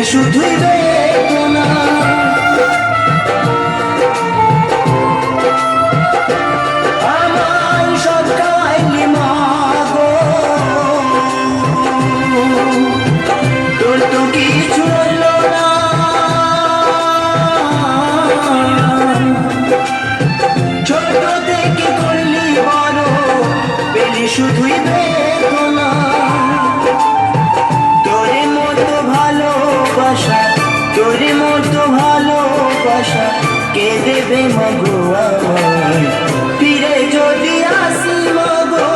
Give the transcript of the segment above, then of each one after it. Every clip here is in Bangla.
শুধুই বেদনা। আমার সব খাইলি মা গো, তোর তো কিছু হলো না। ছোট থেকে করলি বড়, পেলি শুধুই বেদনা। তোরে মতো ভালোবাসা, তোরে মতো ভালোবাসা কে দেবে মাগো আমায়? ফিরে যদি আসি মাগো,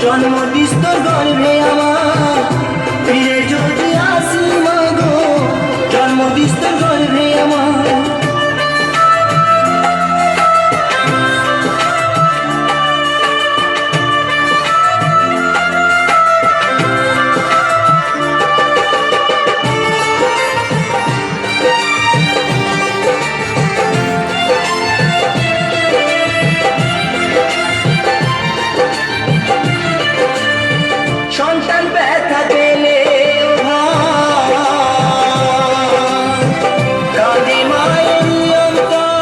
জন্ম দিস তোর গর্ভে আমার। ফিরে যদি আসি মাগো, জন্ম দিস তোর গর্ভে আমার। সন্তান ব্যথা পেলে কাঁদে মায়ের অন্তর।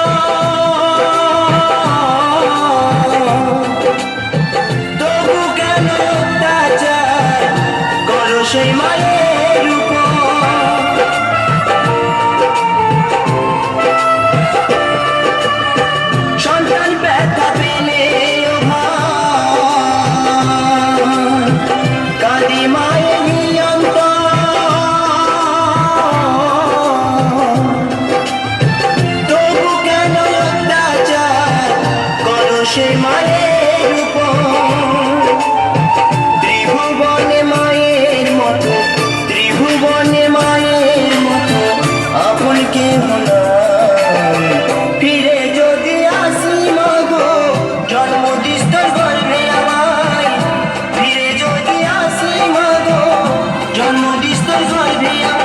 তবু কেন অত্যাচার করো সেই মায়ের উপর? সন্তান ব্যথা পেলে কাঁদে মায়ের অন্তর। তবু কেন অত্যাচার করো সেই মায়ের উপর? ত্রিভুবনে মায়ের মতো, ত্রিভুবনে মায়ের মতো আপন কেহ নাই। ফিরে যদি আসি মাগো, জন্ম দিস তোর গর্ভে আমায়। ফিরে যদি আসি মাগো, জন্ম দিস তোর গর্ভে আমায়।